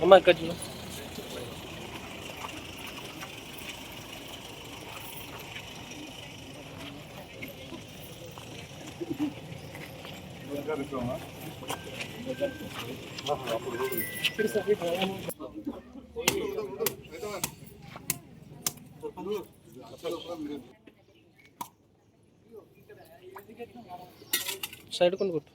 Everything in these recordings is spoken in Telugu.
అమ్మ ఇక్కడ చూడు. సైడ్ కొని కొట్టు.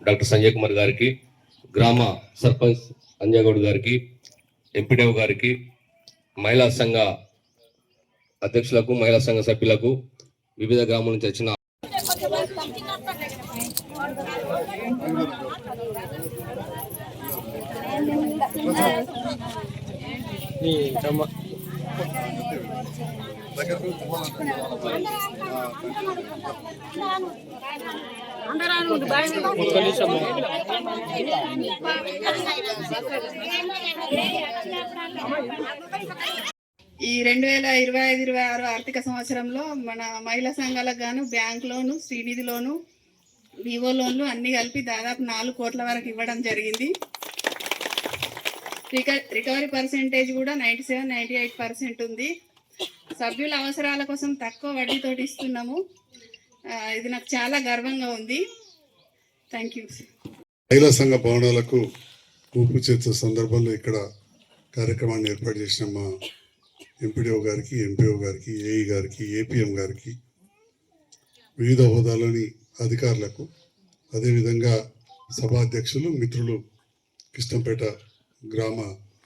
డాక్టర్ సంజయ్ కుమార్ గారికి, గ్రామ సర్పంచ్ అంజయగౌడ్ గారికి, ఎంపీడీఓ గారికి, మహిళా సంఘ అధ్యక్షులకు, మహిళా సంఘ సభ్యులకు, వివిధ గ్రామాల నుంచి వచ్చిన ఈ 2025-26 ఆర్థిక సంవత్సరంలో మన మహిళా సంఘాలకు గాను బ్యాంక్ లోను, శ్రీనిధి లోను, వివో లోన్లు అన్ని కలిపి దాదాపు 4 కోట్ల వరకు ఇవ్వడం జరిగింది. రికవరీ పర్సెంటేజ్ కూడా 97-98% ఉంది. సభ్యుల అవసరాల కోసం తక్కువ వడ్డీతోటి ఇస్తున్నాము. ఇది నాకు చాలా గర్వంగా ఉంది. Thank you. మహిళా సంఘ భవనాలకు ఊపు చేసే సందర్భంలో ఇక్కడ కార్యక్రమాన్ని ఏర్పాటు చేసిన మా ఎంపీడీఓ గారికి, ఎంపీఓ గారికి, ఏఈ గారికి, ఏపీఎం గారికి, వివిధ హోదాలోని అధికారులకు, అదేవిధంగా సభాధ్యక్షులు, మిత్రులు, కిష్టంపేట గ్రామ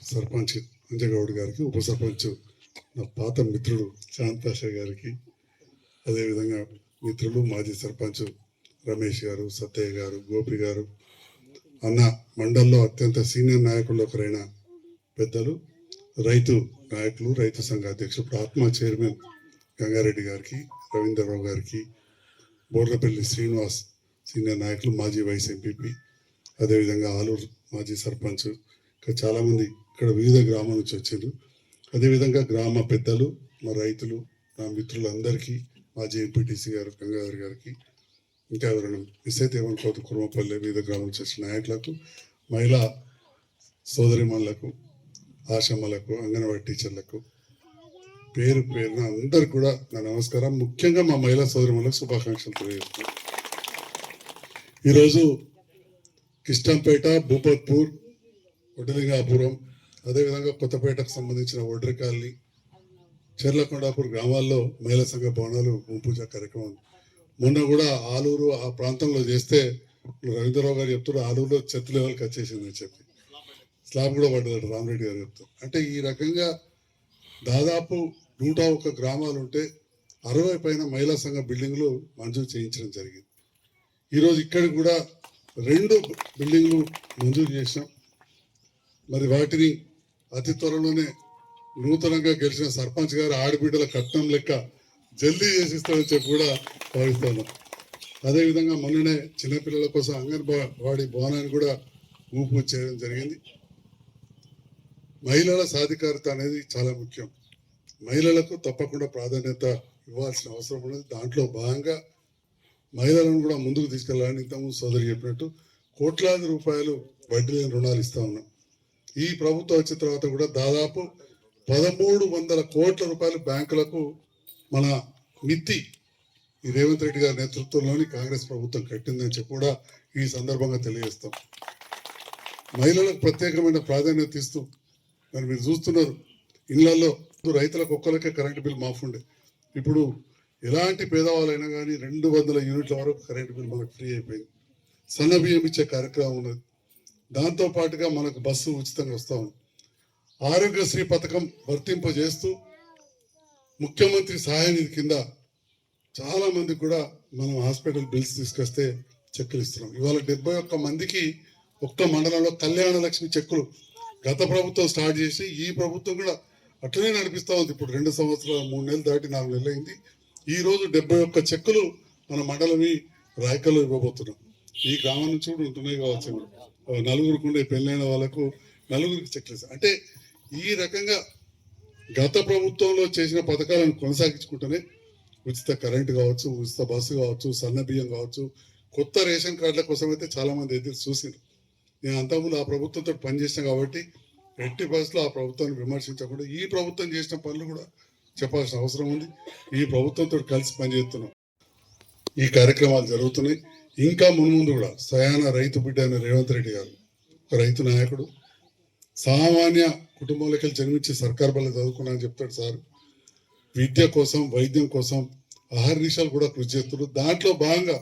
సర్పంచ్ అంజగౌడ్ గారికి, ఉప సర్పంచ్ నా పాత మిత్రుడు శాంతాష గారికి, అదేవిధంగా మిత్రులు మాజీ సర్పంచ్ రమేష్ గారు, సత్తయ్య గారు, గోపి గారు, అన్న మండల్లో అత్యంత సీనియర్ నాయకుల్లో ఒకరైన పెద్దలు, రైతు నాయకులు, రైతు సంఘ అధ్యక్షుడు ఆత్మ చైర్మన్ గంగారెడ్డి గారికి, రవీంద్రరావు గారికి, బోర్లపల్లి శ్రీనివాస్ సీనియర్ నాయకులు, మాజీ వైస్ ఎంపీపీ, అదేవిధంగా ఆలూరు మాజీ సర్పంచ్, ఇంకా చాలామంది ఇక్కడ వివిధ గ్రామాల నుంచి వచ్చారు. అదేవిధంగా గ్రామ పెద్దలు, మా రైతులు, నా మిత్రులందరికీ, మాజీ ఎంపీటీసీ గారు గంగాధర్ గారికి, ఇంకా ఎవరైనా మిస్ అయితే ఏమనుకోవద్దు, కుర్మపల్లి వివిధ గ్రామాల నుంచి వచ్చిన నాయకులకు, మహిళా సోదరిమణులకు, ఆశమ్మలకు, అంగన్వాడీ టీచర్లకు పేరు పేరున అందరికి కూడా నా నమస్కారం. ముఖ్యంగా మా మహిళా సోదరిమణులకు శుభాకాంక్షలు తెలియజేస్తున్నాను. ఈరోజు కిష్టంపేట, భూపత్పూర్, వడ్డలింగాపురం, అదేవిధంగా కొత్తపేటకు సంబంధించిన ఒడ్రి కాలనీ, చెర్లకొండాపూర్ గ్రామాల్లో మహిళా సంఘ భవనాలు భూమి పూజ కార్యక్రమం మొన్న కూడా ఆలూరు ఆ ప్రాంతంలో చేస్తే రవీంద్రరావు గారు చెప్తారు ఆలూరులో చెత్త లెవెల్కి వచ్చేసిందని చెప్పి స్లాబ్ కూడా పడ్డదట రామరెడ్డి గారు చెప్తారు. అంటే ఈ రకంగా దాదాపు 101 గ్రామాలు ఉంటే 60 పైన మహిళా సంఘ బిల్డింగ్లు మంజూరు చేయించడం జరిగింది. ఈరోజు ఇక్కడికి కూడా 2 బిల్డింగ్లు మంజూరు చేసినాం. మరి వాటిని అతి త్వరలోనే నూతనంగా గెలిచిన సర్పంచ్ గారు ఆడబిడ్డల కట్నం లెక్క జల్దీ చేసిస్తామని చెప్పి కూడా భావిస్తున్నాం. అదేవిధంగా మొన్ననే చిన్నపిల్లల కోసం అంగన్వాడీ భవనాన్ని కూడా ఊపు చేయడం జరిగింది. మహిళల సాధికారత అనేది చాలా ముఖ్యం. మహిళలకు తప్పకుండా ప్రాధాన్యత ఇవ్వాల్సిన అవసరం ఉన్నది. దాంట్లో భాగంగా మహిళలను కూడా ముందుకు తీసుకెళ్లాలని ఇంతకుముందు సోదరి చెప్పినట్టు కోట్లాది రూపాయలు వడ్డీ లేని రుణాలు ఇస్తా ఉన్నాం. ఈ ప్రభుత్వం వచ్చిన తర్వాత కూడా దాదాపు 1300 కోట్ల రూపాయలు బ్యాంకులకు మన మిత్తి ఈ రేవంత్ రెడ్డి గారి నేతృత్వంలోని కాంగ్రెస్ ప్రభుత్వం కట్టిందని చెప్పి కూడా ఈ సందర్భంగా తెలియజేస్తాం. మహిళలకు ప్రత్యేకమైన ప్రాధాన్యత ఇస్తూ మరి మీరు చూస్తున్నారు, ఇళ్లలో రైతులకు ఒక్కరికే కరెంటు బిల్ మాఫ్ ఉండే, ఇప్పుడు ఎలాంటి పేదవాళ్ళైనా కానీ 200 యూనిట్ల వరకు కరెంటు బిల్ మనకు ఫ్రీ అయిపోయింది. సన్న బియ్యం ఇచ్చే కార్యక్రమం ఉన్నది. దాంతో పాటుగా మనకు బస్సు ఉచితంగా వస్తూ ఉంది. ఆరోగ్యశ్రీ పథకం వర్తింపజేస్తూ ముఖ్యమంత్రి సహాయ నిధి కింద చాలా మందికి కూడా మనం హాస్పిటల్ బిల్స్ తీసుకొస్తే చెక్కులు ఇస్తున్నాం. ఇవాళ 71 మందికి ఒక్క మండలంలో కళ్యాణ లక్ష్మి చెక్కులు గత ప్రభుత్వం స్టార్ట్ చేసి ఈ ప్రభుత్వం కూడా అట్లనే నడిపిస్తూ ఉంది. ఇప్పుడు 2 సంవత్సరాలు 3 నెలలు దాటి 4 నెలలు అయింది. ఈ రోజు 71 చెక్కులు మన మండలమి రాయకల్లో ఇవ్వబోతున్నాం. ఈ గ్రామం నుంచి కూడా ఉంటున్నాయి కావచ్చు. 4 ఉండే పెళ్ళైన వాళ్ళకు 4 చెక్కులు ఇస్తాం. అంటే ఈ రకంగా గత ప్రభుత్వంలో చేసిన పథకాలను కొనసాగించుకుంటూనే ఉచిత కరెంటు కావచ్చు, ఉచిత బస్సు కావచ్చు, సన్న బియ్యం కావచ్చు, కొత్త రేషన్ కార్డుల కోసం అయితే చాలా మంది ఎదురు చూసిండ్రు. నేను అంతకుముందు ఆ ప్రభుత్వంతో పనిచేసిన కాబట్టి ఎట్టి బస్సులో ఆ ప్రభుత్వాన్ని విమర్శించకుండా ఈ ప్రభుత్వం చేసిన పనులు కూడా చెప్పాల్సిన అవసరం ఉంది. ఈ ప్రభుత్వంతో కలిసి పనిచేస్తున్నాం. ఈ కార్యక్రమాలు జరుగుతున్నాయి. ఇంకా మున్ముందు కూడా స్వయాన రైతు బిడ్డ అయిన రేవంత్ రెడ్డి గారు ఒక రైతు నాయకుడు, సామాన్య కుటుంబంలోకి జన్మించి సర్కార్ బల్ల చదువుకున్నానని చెప్తాడు సార్. విద్య కోసం, వైద్యం కోసం అహర్నిశలు కూడా కృషి చేస్తున్నారు. దాంట్లో భాగంగా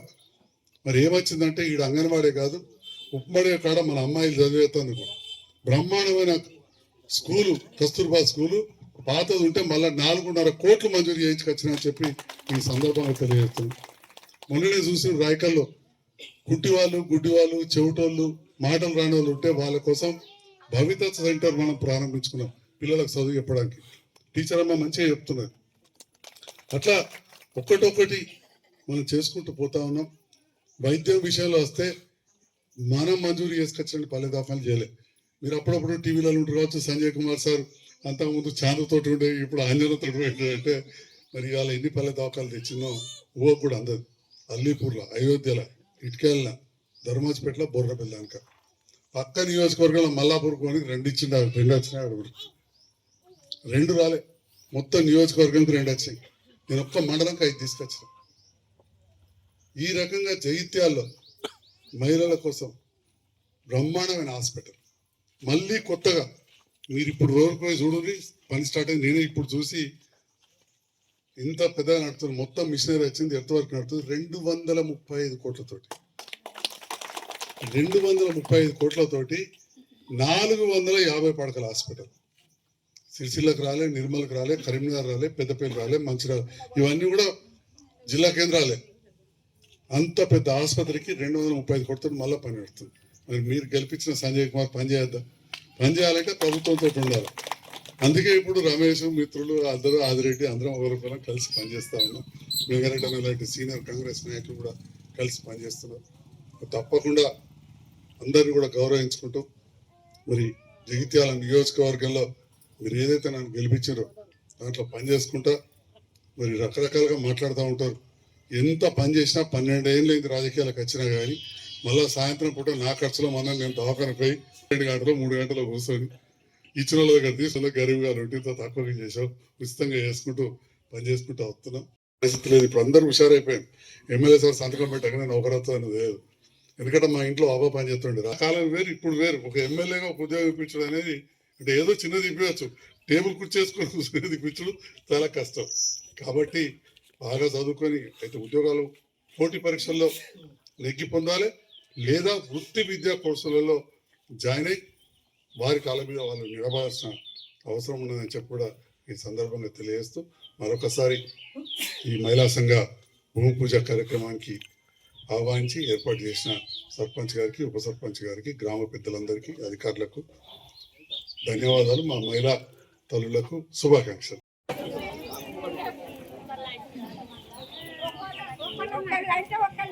మరి ఏమొచ్చిందంటే ఈడ అంగన్వాడే కాదు, ఉప్పమడే కాడ మన అమ్మాయిలు చదివేస్తుంది కూడా బ్రహ్మాండమైన స్కూలు, కస్తూర్బా స్కూలు పాతది ఉంటే మళ్ళీ 4.5 కోట్లు మంజూరు చేయించుకొచ్చినా చెప్పి ఈ సందర్భంగా తెలియజేస్తున్నాం. మొన్ననే చూసిన రాయకల్లో గుడ్డివాళ్ళు, చెవిటోళ్ళు, మాటలు రాని వాళ్ళు ఉంటే వాళ్ళ కోసం భవిత సెంటర్ మనం ప్రారంభించుకున్నాం. పిల్లలకు చదువు చెప్పడానికి టీచర్ అమ్మ మంచిగా చెప్తున్నారు. అట్లా ఒక్కటొక్కటి మనం చేసుకుంటూ పోతా ఉన్నాం. వైద్యం విషయంలో వస్తే మనం మంజూరు చేసుకొచ్చిన పల్లె దాఫాలు చేయలే. మీరు అప్పుడప్పుడు టీవీలలో ఉంటారు కావచ్చు. సంజయ్ కుమార్ సార్ అంతకుముందు చాంద్రతోటి ఉండే, ఇప్పుడు ఆంజనేయతోటి అంటే మరి ఇవాళ ఎన్ని పల్లె దాఖలు తెచ్చిందో ఊహ కూడా అందదు. అల్లీపూర్లో, అయోధ్యలో, ఇటుకేళ్ళ, ధర్మాజ్పేటలో, బొర్రపల్లి దానిక పక్క నియోజకవర్గంలో మల్లాపూర్ కొని 2 ఇచ్చిండు. 2 వచ్చినాయి. అడుగుడు 2 రాలే, మొత్తం నియోజకవర్గానికి 2 వచ్చినాయి. నేను ఒక్క మండలంకి 5 తీసుకొచ్చిన. ఈ రకంగా జగిత్యాల్లో మహిళల కోసం బ్రహ్మాండమైన హాస్పిటల్ మళ్ళీ కొత్తగా మీరు ఇప్పుడు రోజుకు పోయి చూడండి, పని స్టార్ట్ అయింది. నేనే ఇప్పుడు చూసి ఇంత పెద్దగా నడుతుంది. మొత్తం మిషనరీ వచ్చింది, ఎంతవరకు నడుతుంది 235 కోట్లతోటి. 235 కోట్లతోటి 450 పడకల హాస్పిటల్. సిరిసిల్లకు రాలే, నిర్మల్కి రాలే, కరీంనగర్ రాలే, పెద్దపల్లి రాలే, మంచిర్యాల, ఇవన్నీ కూడా జిల్లా కేంద్రాలే. అంత పెద్ద ఆసుపత్రికి 235 కోట్లతో మళ్ళీ పని పెడుతుంది. మరి మీరు గెలిపించిన సంజయ్ కుమార్ పని చేద్దాం. పని చేయాలంటే ప్రభుత్వంతో ఉండాలి. అందుకే ఇప్పుడు రమేష్, మిత్రులు అందరూ, ఆదిరెడ్డి అందరం ఒకరికొకరం కలిసి పనిచేస్తా ఉన్నాం. వెంకరెడ్డి లాంటి సీనియర్ కాంగ్రెస్ నాయకులు కూడా కలిసి పనిచేస్తున్నారు. తప్పకుండా అందరినీ కూడా గౌరవించుకుంటూ మరి జగిత్యాల నియోజకవర్గంలో మీరు ఏదైతే నన్ను గెలిపించారో దాంట్లో పని చేసుకుంటా మరి రకరకాలుగా మాట్లాడుతూ ఉంటారు. ఎంత పని చేసినా 12 ఏళ్ళు అయింది రాజకీయాలకు వచ్చినా కానీ మళ్ళీ సాయంత్రం పూట నా ఖర్చులో మనం నేను దవాఖానకు పోయి 2 గంటలు 3 గంటలు కూర్చొని ఇచ్చిన వాళ్ళ దగ్గర తీసుకుని గరీబ్గా రొట్టితో తక్కువగా చేసాం, ఉచితంగా చేసుకుంటూ పని చేసుకుంటూ వస్తున్నాం. పరిస్థితి లేదు. ఇప్పుడు అందరూ హుషారైపోయాం. ఎమ్మెల్యే సార్ సంతకం పెట్టగానే నౌకరత్వం అనేది లేదు. ఎందుకంటే మా ఇంట్లో అబ్బా పని చేస్తుండే. ఆ కాలం వేరు, ఇప్పుడు వేరు. ఒక ఎమ్మెల్యేగా ఒక ఉద్యోగం ఇప్పించడం అనేది అంటే ఏదో చిన్నది ఇప్పించవచ్చు, టేబుల్ కూర్చేసుకొని కూర్చునేది ఇప్పించడం చాలా కష్టం. కాబట్టి బాగా చదువుకొని అయితే ఉద్యోగాలు పోటీ పరీక్షల్లో నెగ్గి పొందాలి, లేదా వృత్తి విద్యా కోర్సులలో జాయిన్ అయ్యి వారి కాళ్ళ మీద వాళ్ళు నిలబడాల్సిన అవసరం ఉన్నదని చెప్పి కూడా ఈ సందర్భంగా తెలియజేస్తూ మరొకసారి ఈ మహిళా సంఘ భూమి పూజ కార్యక్రమానికి ఆహ్వానించి ఏర్పాటు చేసిన సర్పంచ్ గారికి, ఉప సర్పంచ్ గారికి, గ్రామ పెద్దలందరికీ, అధికారులకు ధన్యవాదాలు. మా మహిళా తల్లులకు శుభాకాంక్షలు. ఒక్క